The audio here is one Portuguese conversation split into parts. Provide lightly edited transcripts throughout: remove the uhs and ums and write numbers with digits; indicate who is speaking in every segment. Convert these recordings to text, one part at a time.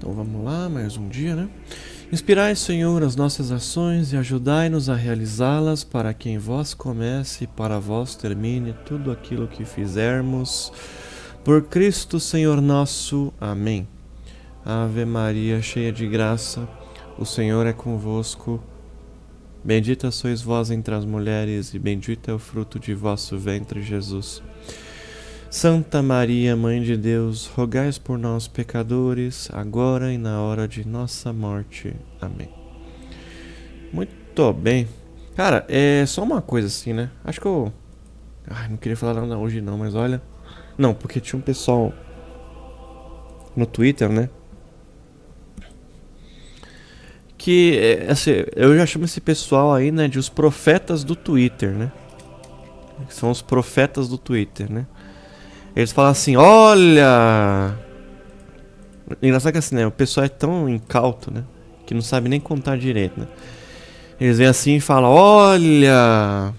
Speaker 1: Então vamos lá, mais um dia, né? Inspirai, Senhor, as nossas ações e ajudai-nos a realizá-las, para que em vós comece e para vós termine tudo aquilo que fizermos. Por Cristo, Senhor nosso. Amém. Ave Maria, cheia de graça, o Senhor é convosco. Bendita sois vós entre as mulheres, e bendito é o fruto de vosso ventre, Jesus. Santa Maria, Mãe de Deus, rogai por nós, pecadores, agora e na hora de nossa morte. Amém. Muito bem. Cara, é só uma coisa assim, né? Acho que eu... não queria falar nada hoje não, mas olha... Não, porque tinha um pessoal no Twitter, né? Que, assim, eu já chamo esse pessoal aí, né, de os profetas do Twitter, né? São os profetas do Twitter, né? Eles falam assim, olha... Engraçado que assim, né? O pessoal é tão incauto, né? Que não sabe nem contar direito, né? Eles vêm assim e falam, olha...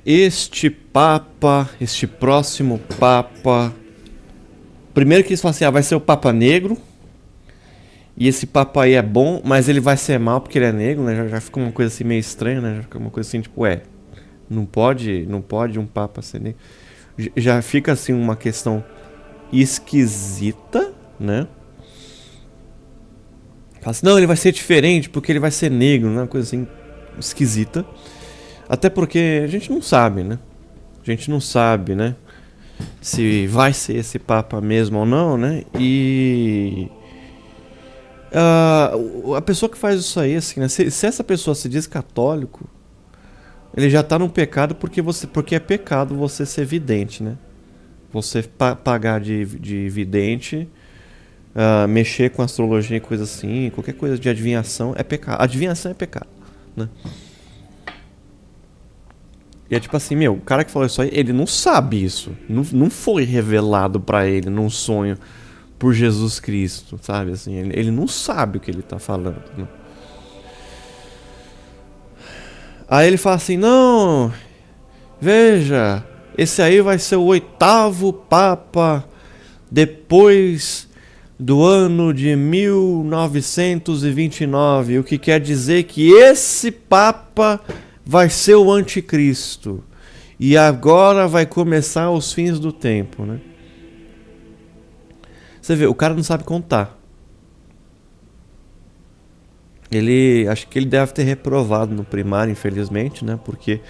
Speaker 1: este Papa, este próximo Papa... Primeiro que eles falam assim, vai ser o Papa Negro. E esse Papa aí é bom, mas ele vai ser mal porque ele é negro, né? Já fica uma coisa assim meio estranha, né? Já fica uma coisa assim, tipo, não pode um Papa ser negro. Já fica assim uma questão esquisita, né? Fala assim, não, ele vai ser diferente porque ele vai ser negro, né? Uma coisa assim esquisita. Até porque a gente não sabe, né? A gente não sabe, né? Se vai ser esse Papa mesmo ou não, né? E... a pessoa que faz isso aí, assim, né? Se essa pessoa se diz católico, ele já tá num pecado porque é pecado você ser vidente, né? Você pagar de vidente, mexer com astrologia e coisa assim, qualquer coisa de adivinhação é pecado. Adivinhação é pecado, né? E é tipo assim, meu, o cara que falou isso aí, ele não sabe isso. Não foi revelado pra ele num sonho por Jesus Cristo, sabe? Assim, ele não sabe o que ele tá falando, né? Aí ele fala assim, não, veja, esse aí vai ser o 8º Papa depois do ano de 1929, o que quer dizer que esse Papa vai ser o anticristo. E agora vai começar os fins do tempo, né? Você vê, o cara não sabe contar. Acho que ele deve ter reprovado no primário, infelizmente, né? Porque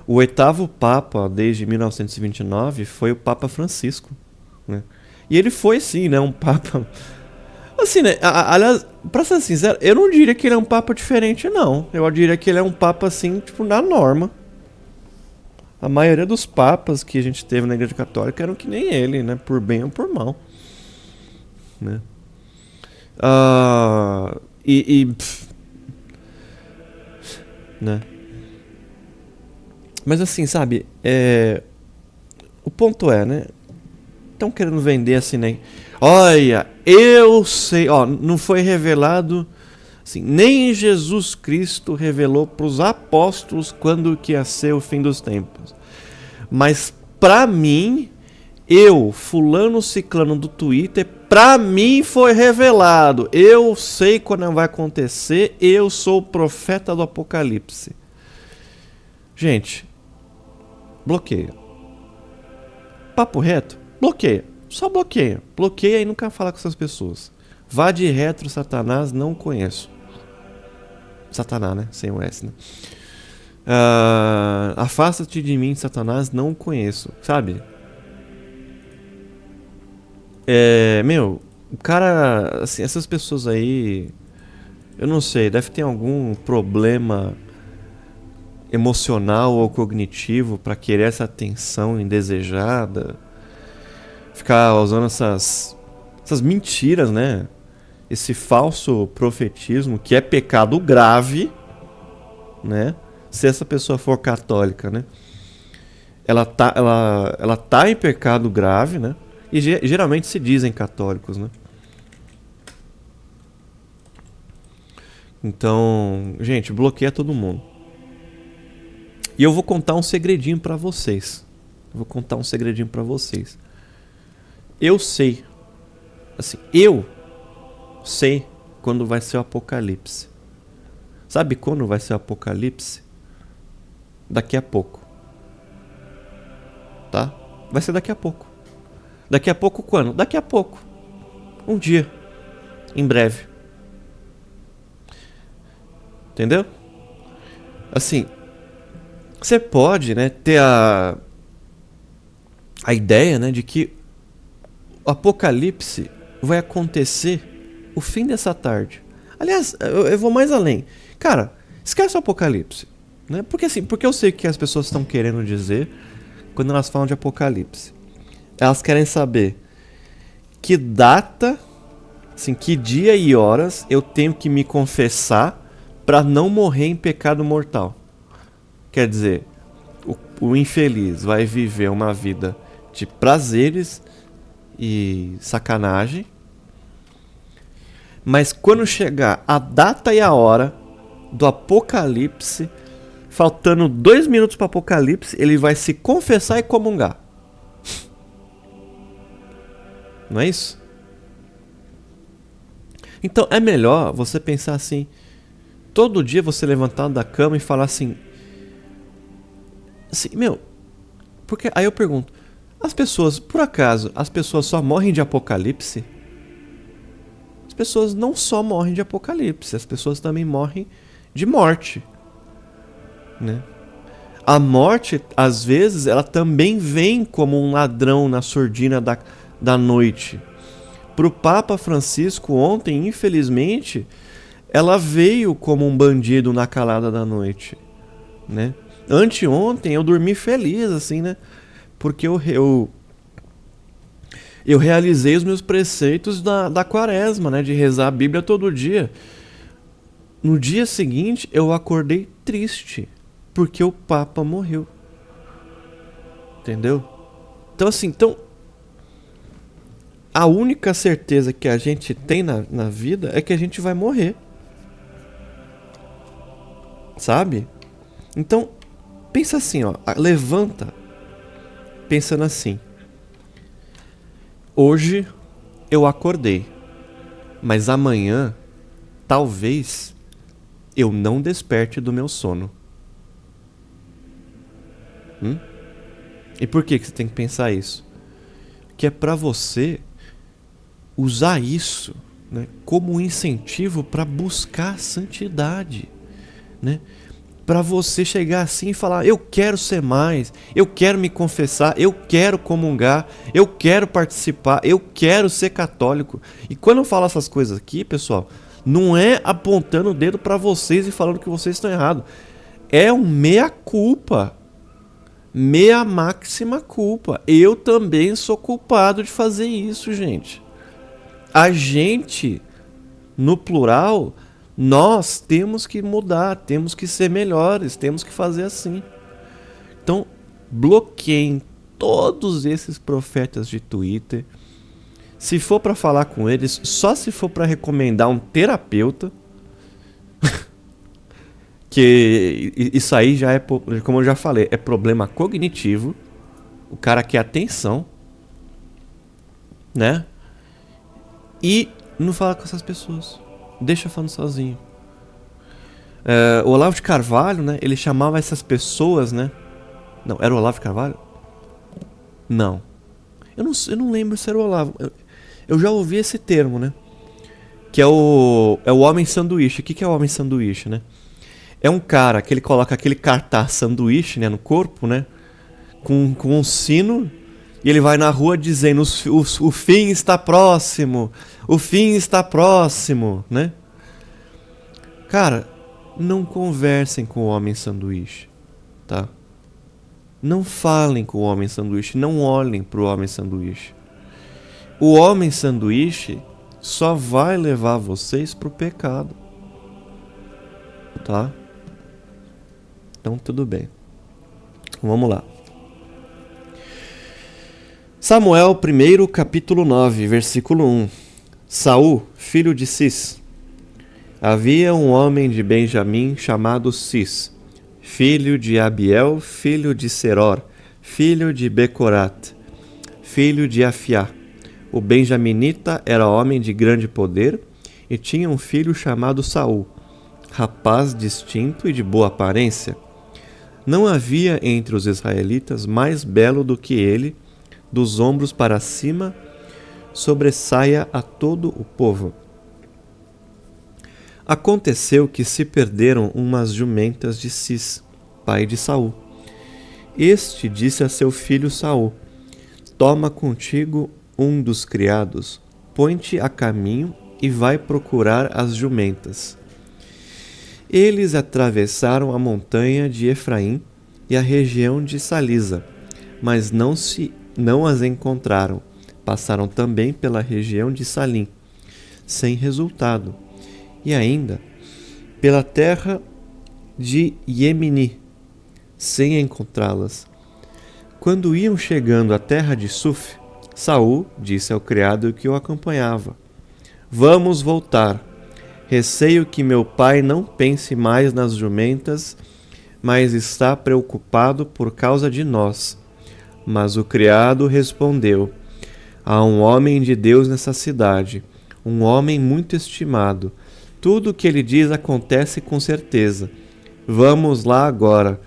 Speaker 1: o 8º Papa, desde 1929, foi o Papa Francisco, né? E ele foi, sim, né? Um Papa... Assim, né? Aliás, pra ser sincero, eu não diria que ele é um Papa diferente, não. Eu diria que ele é um Papa, assim, tipo, na norma. A maioria dos papas que a gente teve na Igreja Católica eram que nem ele, né? Por bem ou por mal, né? Né? Mas assim, sabe? O ponto é, né? Estão querendo vender assim, né? Olha, eu sei, ó, não foi revelado, assim, nem Jesus Cristo revelou para os apóstolos quando que ia ser o fim dos tempos. Mas pra mim, fulano ciclano do Twitter, pra mim foi revelado. Eu sei quando vai acontecer, eu sou o profeta do Apocalipse. Gente, bloqueia. Papo reto, bloqueia. Só bloqueia. Bloqueia e nunca fala com essas pessoas. Vá de retro, Satanás, não conheço. Satanás, né? Sem o S, né? Afasta-te de mim, Satanás, não conheço. Sabe? Meu, o cara... Assim, essas pessoas aí... Eu não sei, deve ter algum problema emocional ou cognitivo pra querer essa atenção indesejada. Ficar usando essas mentiras, né? Esse falso profetismo, que é pecado grave, né? Se essa pessoa for católica, né? Ela tá em pecado grave, né? E geralmente se dizem católicos, né? Então, gente, bloqueia todo mundo. E eu vou contar um segredinho pra vocês. Eu sei Assim, eu sei quando vai ser o apocalipse. Sabe quando vai ser o apocalipse? Daqui a pouco. Tá? Vai ser daqui a pouco. Daqui a pouco quando? Daqui a pouco. Um dia. Em breve. Entendeu? Assim, você pode, né, ter a ideia, né, de que o apocalipse vai acontecer o fim dessa tarde. Aliás, eu vou mais além. Cara, esquece o apocalipse, né? Porque eu sei o que as pessoas estão querendo dizer quando elas falam de apocalipse. Elas querem saber que data, assim, que dia e horas eu tenho que me confessar para não morrer em pecado mortal. Quer dizer, o infeliz vai viver uma vida de prazeres e sacanagem, mas quando chegar a data e a hora do apocalipse, faltando 2 minutos para o apocalipse, ele vai se confessar e comungar. Não é isso? Então é melhor você pensar assim, todo dia você levantar da cama e falar assim, meu, porque aí eu pergunto, as pessoas, por acaso, as pessoas só morrem de apocalipse? As pessoas não só morrem de apocalipse, as pessoas também morrem de morte, né? A morte, às vezes, ela também vem como um ladrão na surdina da noite. Pro Papa Francisco ontem, infelizmente, ela veio como um bandido na calada da noite, né? Anteontem eu dormi feliz, assim, né? Porque eu realizei os meus preceitos da quaresma, né? De rezar a Bíblia todo dia. No dia seguinte, eu acordei triste, porque o Papa morreu. Entendeu? Então, assim, a única certeza que a gente tem na vida é que a gente vai morrer. Sabe? Então, pensa assim, ó. Levanta pensando assim. Hoje eu acordei, mas amanhã talvez eu não desperte do meu sono. E por que você tem que pensar isso? Que é pra você usar isso, né, como um incentivo para buscar a santidade, né? Para você chegar assim e falar, eu quero ser mais, eu quero me confessar, eu quero comungar, eu quero participar, eu quero ser católico. E quando eu falo essas coisas aqui, pessoal, não é apontando o dedo para vocês e falando que vocês estão errados. É um meia culpa. Meia máxima culpa. Eu também sou culpado de fazer isso, gente. A gente, no plural, nós temos que mudar, temos que ser melhores, temos que fazer assim. Então, bloqueiem todos esses profetas de Twitter. Se for para falar com eles, só se for para recomendar um terapeuta. Que isso aí já é, como eu já falei, é problema cognitivo. O cara quer atenção, né? E não fala com essas pessoas. Deixa falando sozinho. O Olavo de Carvalho, né? Ele chamava essas pessoas, né? Não, era o Olavo de Carvalho? Não. Eu não lembro se era o Olavo. Eu já ouvi esse termo, né? Que é o homem sanduíche. O que é o homem sanduíche, né? É um cara que ele coloca aquele cartaz sanduíche, né, no corpo, né? Com um sino. E ele vai na rua dizendo, o fim está próximo. O fim está próximo, né? Cara, não conversem com o homem sanduíche, tá? Não falem com o homem sanduíche. Não olhem pro homem sanduíche. O homem sanduíche só vai levar vocês pro pecado. Tá? Então tudo bem. Vamos lá. Samuel 1, capítulo 9, versículo 1. Saul, filho de Cis. Havia um homem de Benjamim chamado Cis, filho de Abiel, filho de Seror, filho de Becorat, filho de Afiá, O benjaminita era homem de grande poder e tinha um filho chamado Saul, rapaz distinto e de boa aparência. Não havia entre os israelitas mais belo do que ele, dos ombros para cima, sobressaia a todo o povo. Aconteceu que se perderam umas jumentas de Cis, pai de Saul. Este disse a seu filho Saul: toma contigo um dos criados, põe-te a caminho e vai procurar as jumentas. Eles atravessaram a montanha de Efraim e a região de Salisa, mas não as encontraram. Passaram também pela região de Salim, sem resultado, e ainda pela terra de Iemini, sem encontrá-las. Quando iam chegando à terra de Suf, Saul disse ao criado que o acompanhava: vamos voltar. Receio que meu pai não pense mais nas jumentas, mas está preocupado por causa de nós. Mas o criado respondeu: há um homem de Deus nessa cidade, um homem muito estimado. Tudo o que ele diz acontece com certeza. Vamos lá agora.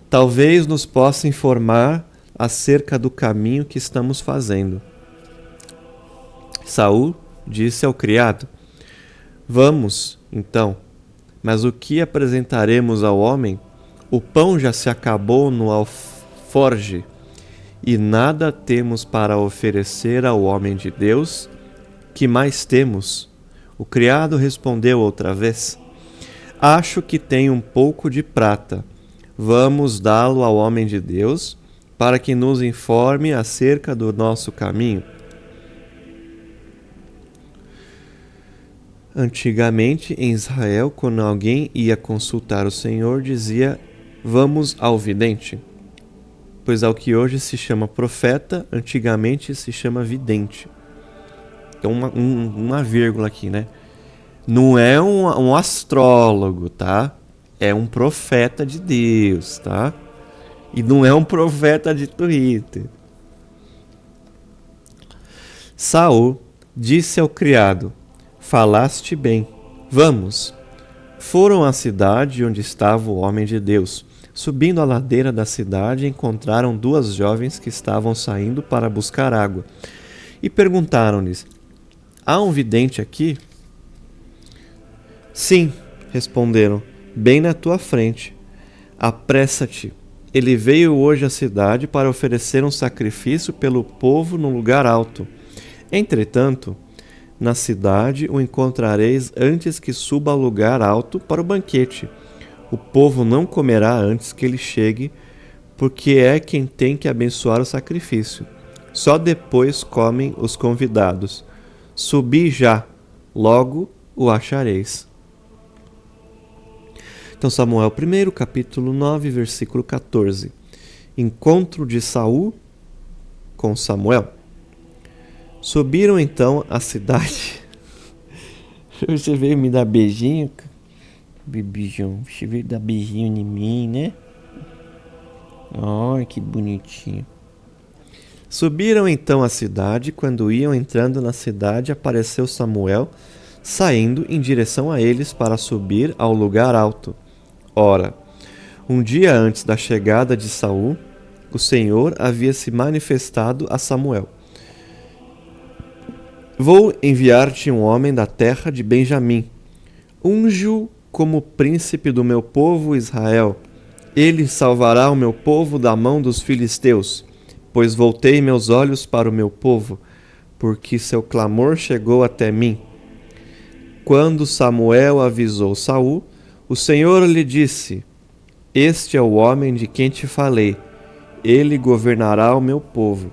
Speaker 1: Talvez nos possa informar acerca do caminho que estamos fazendo. Saul disse ao criado: vamos, então. Mas o que apresentaremos ao homem? O pão já se acabou no alforge, e nada temos para oferecer ao homem de Deus. Que mais temos? O criado respondeu outra vez: acho que tem um pouco de prata. Vamos dá-lo ao homem de Deus, para que nos informe acerca do nosso caminho. Antigamente, em Israel, quando alguém ia consultar o Senhor, dizia: vamos ao vidente. Pois ao que hoje se chama profeta, antigamente se chama vidente. Então, uma vírgula aqui, né? Não é um astrólogo, tá? É um profeta de Deus, tá? E não é um profeta de Twitter. Saul disse ao criado: falaste bem. Vamos. Foram à cidade onde estava o homem de Deus. Subindo a ladeira da cidade, encontraram duas jovens que estavam saindo para buscar água. E perguntaram-lhes: há um vidente aqui? Sim, responderam, bem na tua frente. Apressa-te. Ele veio hoje à cidade para oferecer um sacrifício pelo povo num lugar alto. Entretanto, na cidade o encontrareis antes que suba ao lugar alto para o banquete. O povo não comerá antes que ele chegue, porque é quem tem que abençoar o sacrifício. Só depois comem os convidados. Subi já, logo o achareis. Então, Samuel 1, capítulo 9, versículo 14. Encontro de Saul com Samuel. Subiram então à cidade. Você veio me dar beijinho? Bebijão, você veio dar beijinho em mim, né? Ai, que bonitinho. Subiram então à cidade. Quando iam entrando na cidade, apareceu Samuel, saindo em direção a eles para subir ao lugar alto. Ora, um dia antes da chegada de Saul, o Senhor havia se manifestado a Samuel. Vou enviar-te um homem da terra de Benjamim. Unge-o como príncipe do meu povo Israel. Ele salvará o meu povo da mão dos filisteus, pois voltei meus olhos para o meu povo, porque seu clamor chegou até mim. Quando Samuel avisou Saul, o Senhor lhe disse: este é o homem de quem te falei, ele governará o meu povo.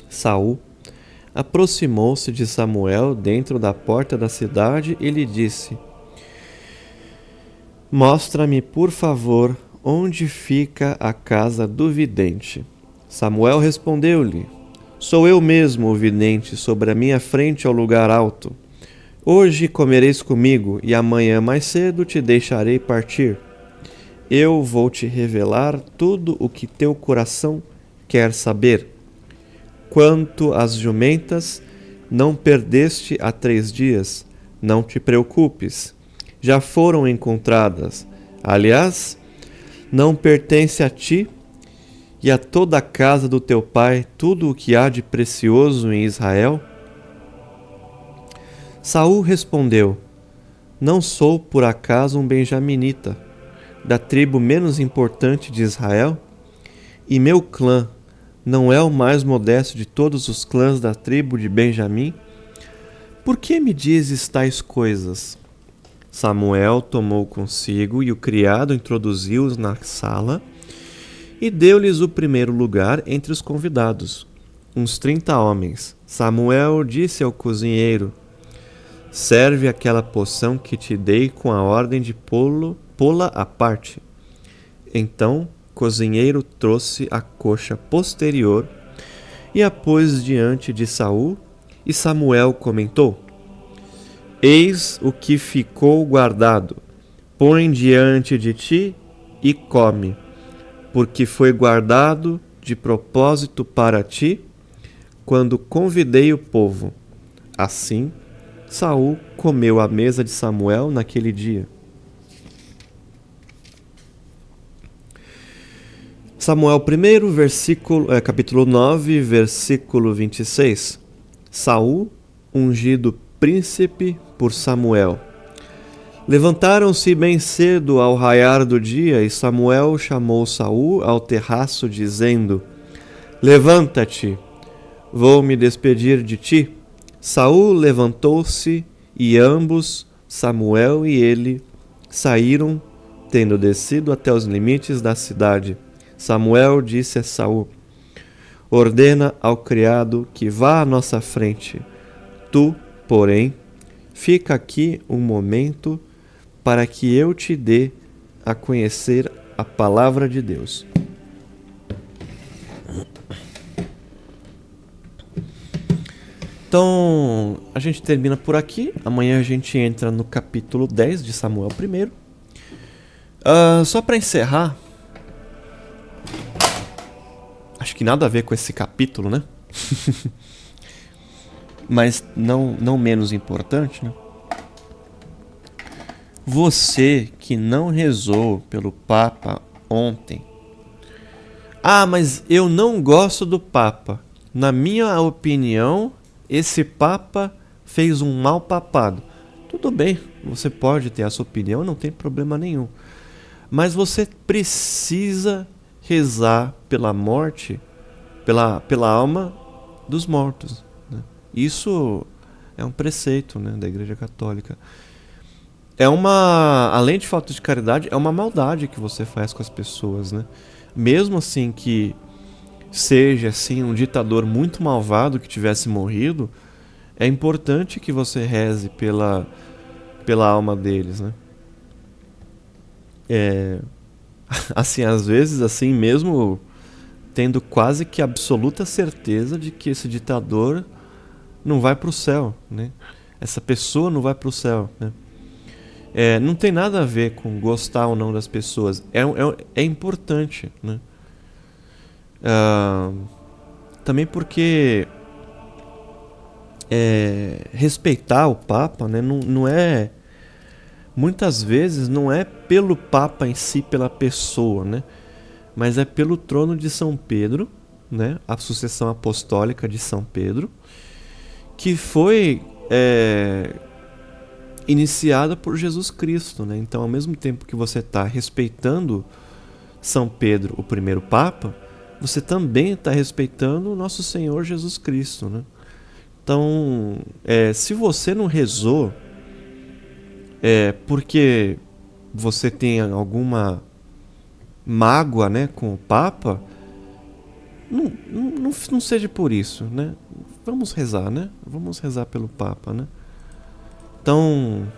Speaker 1: Saul aproximou-se de Samuel dentro da porta da cidade e lhe disse: mostra-me, por favor, onde fica a casa do vidente. Samuel respondeu-lhe: sou eu mesmo o vidente, sobre a minha frente ao lugar alto. Hoje comereis comigo, e amanhã mais cedo te deixarei partir. Eu vou te revelar tudo o que teu coração quer saber. Quanto às jumentas, não perdeste há 3 dias? Não te preocupes, já foram encontradas. Aliás, não pertence a ti e a toda a casa do teu pai tudo o que há de precioso em Israel? Saul respondeu: Não sou por acaso um benjaminita, da tribo menos importante de Israel? E meu clã não é o mais modesto de todos os clãs da tribo de Benjamim? Por que me dizes tais coisas? Samuel tomou consigo e o criado introduziu-os na sala e deu-lhes o primeiro lugar entre os convidados, uns 30 homens. Samuel disse ao cozinheiro: Serve aquela poção que te dei com a ordem de pô-la à parte. Então o cozinheiro trouxe a coxa posterior e a pôs diante de Saul, e Samuel comentou: Eis o que ficou guardado. Põe diante de ti e come, porque foi guardado de propósito para ti, quando convidei o povo. Assim, Saul comeu à mesa de Samuel naquele dia. Samuel 1, capítulo 9, versículo 26. Saul, ungido príncipe por Samuel. Levantaram-se bem cedo ao raiar do dia, e Samuel chamou Saul ao terraço, dizendo: Levanta-te, vou me despedir de ti. Saul levantou-se, e ambos, Samuel e ele, saíram, tendo descido até os limites da cidade. Samuel disse a Saul: Ordena ao criado que vá à nossa frente. Tu, porém, fica aqui um momento para que eu te dê a conhecer a palavra de Deus. Então, a gente termina por aqui. Amanhã a gente entra no capítulo 10 de Samuel 1. Só para encerrar, acho que nada a ver com esse capítulo, né? Mas não menos importante, né? Você que não rezou pelo Papa ontem. Mas eu não gosto do Papa. Na minha opinião, esse Papa fez um mal papado. Tudo bem, você pode ter a sua opinião, não tem problema nenhum. Mas você precisa rezar pela morte, pela alma dos mortos, né? Isso é um preceito, né, da Igreja Católica. Além de falta de caridade, é uma maldade que você faz com as pessoas, né? Mesmo assim que seja assim um ditador muito malvado que tivesse morrido, é importante que você reze pela alma deles, né? Assim, às vezes, assim mesmo, tendo quase que absoluta certeza de que esse ditador não vai para o céu, né? Essa pessoa não vai para o céu, né? Não tem nada a ver com gostar ou não das pessoas. É importante, né? Também porque respeitar o Papa, né, não é... Muitas vezes não é pelo Papa em si, pela pessoa, né? Mas é pelo trono de São Pedro, né? A sucessão apostólica de São Pedro, que foi iniciada por Jesus Cristo, né? Então, ao mesmo tempo que você está respeitando São Pedro, o primeiro Papa, você também está respeitando o nosso Senhor Jesus Cristo, né? Então, se você não rezou, porque você tem alguma mágoa, né, com o Papa, não seja por isso, né? Vamos rezar, né? Vamos rezar pelo Papa, né? Então,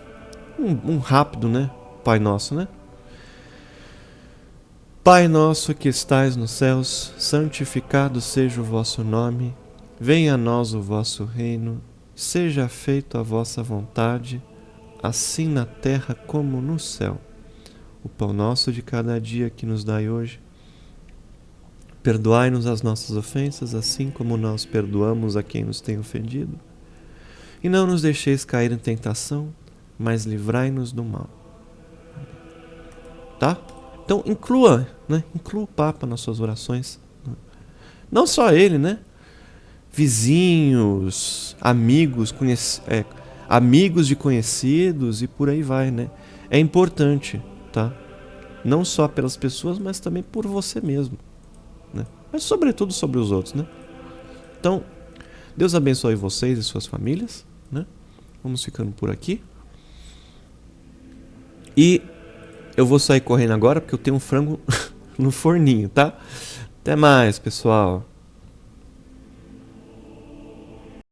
Speaker 1: um rápido, né? Pai Nosso, né? Pai nosso que estais nos céus, santificado seja o vosso nome. Venha a nós o vosso reino. Seja feita a vossa vontade, assim na terra como no céu. O pão nosso de cada dia que nos dai hoje. Perdoai-nos as nossas ofensas, assim como nós perdoamos a quem nos tem ofendido. E não nos deixeis cair em tentação, mas livrai-nos do mal. Tá? Então inclua, né? Inclua o Papa nas suas orações. Não só ele, né? Vizinhos, amigos, amigos de conhecidos e por aí vai, né? É importante, tá? Não só pelas pessoas, mas também por você mesmo, né? Mas sobretudo sobre os outros, né? Então, Deus abençoe vocês e suas famílias, né? Vamos ficando por aqui. E eu vou sair correndo agora porque eu tenho um frango no forninho, tá? Até mais, pessoal.